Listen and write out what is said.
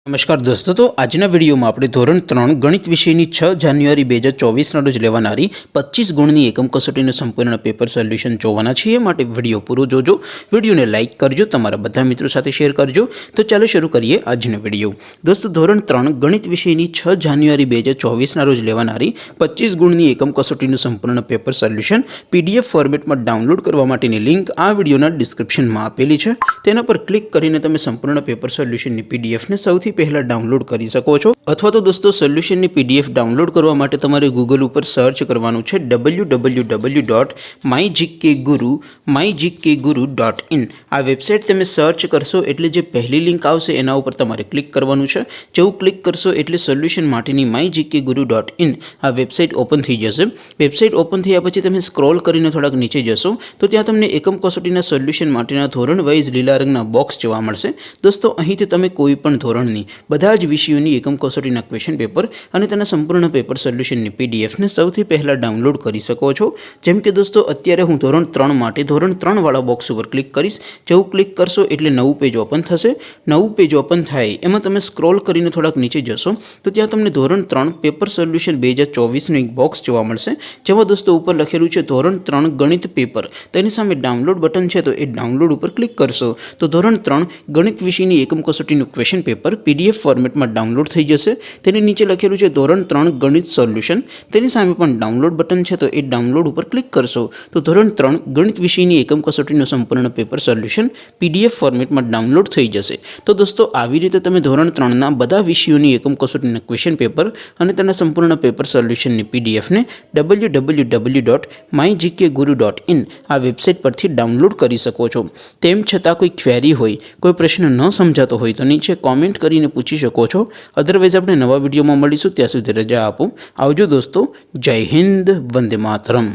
नमस्कार दोस्तों, तो आजना वीडियो में આપણે ધોરણ 3 ગણિત વિષયની 6 જાન્યુઆરી 2024 ના રોજ લેવાનારી 25 ગુણની એકમ કસોટીનું સંપૂર્ણ પેપર સોલ્યુશન જોવાના છીએ। માટે વિડિયો પૂરો જોજો, વિડિયોને લાઈક કરજો, તમારા બધા મિત્રો સાથે શેર કરજો। તો ચાલો શરૂ કરીએ આજનો વિડિયો। દોસ્તો, ધોરણ 3 ગણિત વિષયની 6 જાન્યુઆરી 2024 ના રોજ લેવાનારી 25 ગુણની એકમ કસોટીનું સંપૂર્ણ પેપર સોલ્યુશન પીડીએફ ફોર્મેટમાં ડાઉનલોડ કરવા માટેની લિંક આ વિડિયોના ડિસ્ક્રિપ્શનમાં આપેલી છે। તેના પર ક્લિક કરીને તમે સંપૂર્ણ પેપર સોલ્યુશનની પીડીએફને સૌથી पहला डाउनलॉड कर सको छो। अथवा तो दोस्तों सोल्यूशन ની पीडीएफ डाउनलॉड करवा माटे तमारे गूगल पर सर्च करवानुं छे www.mygkguru.in। आ वेबसाइट तमे सर्च करशो एटले जे पहली लिंक आवशे एना उपर तमारे क्लिक करवानुं छे। जेवुं क्लिक करशो एटले सोल्यूशन माटेनी mygkguru.in आ वेबसाइट ओपन थई जशे। वेबसाइट ओपन थया पछी तमे स्क्रॉल करीने थोड़ाक नीचे जशो तो त्यां तमने एकम कसोटीना सोल्यूशन माटेना धोरण वाइज लीला रंगना बॉक्स जोवा मळशे। दोस्तों, અહીંથી તમે કોઈ પણ ધોરણની બધા જ વિષયોની એકમ કસોટીના ક્વેશ્ચન પેપર અને તેના સંપૂર્ણ પેપર સોલ્યુશનની પીડીએફને સૌથી પહેલા ડાઉનલોડ કરી શકો છો। જેમ કે દોસ્તો, અત્યારે હું ધોરણ 3 માટે ધોરણ 3 વાળા બોક્સ ઉપર ક્લિક કરીશ। જેવું ક્લિક કરશો એટલે નવું પેજ ઓપન થશે। નવું પેજ ઓપન થાય એમાં તમે સ્ક્રોલ કરીને થોડાક નીચે જશો તો ત્યાં તમને ધોરણ 3 પેપર સોલ્યુશન 2024 નું એક બોક્સ જોવા મળશે। જેમાં દોસ્તો ઉપર લખેલું છે ધોરણ 3 ગણિત પેપર। તેની સામે ડાઉનલોડ બટન છે, તો એ ડાઉનલોડ ઉપર ક્લિક કરશો તો ધોરણ 3 ગણિત વિષયની એકમ કસોટીનું ક્વેશ્ચન પેપર पीडीएफ फॉर्मेट में डाउनलॉड थई जशे। तेनी नीचे लखेलुं छे धोरण 3 गणित सोल्यूशन। तेनी सामे पण डाउनलॉड बटन छे, तो ए डाउनलॉड पर क्लिक करशो तो धोरण 3 गणित विषयनी एकम कसोटीनुं संपूर्ण पेपर सोल्यूशन पीडीएफ फॉर्मेट में डाउनलॉड थई जशे। तो दोस्तों, आवी रीते तमे धोरण 3 ना बधा विषयोनी एकम कसोटीना क्वेश्चन पेपर अने तेना संपूर्ण पेपर सोल्यूशननी पीडीएफ ने www.mygkguru.in आ वेबसाइट परथी डाउनलॉड करी सको छो। तेम छतां कोई क्वेरी होय, कोई प्रश्न न समजातो होय तो नीचे कॉमेंट કરીને પૂછી શકો છો। અધરવાઇઝ આપણે નવા વિડીયોમાં મળીશું, ત્યાં સુધી રજા આપો। આવજો દોસ્તો, જય હિન્દ, વંદે માતરમ।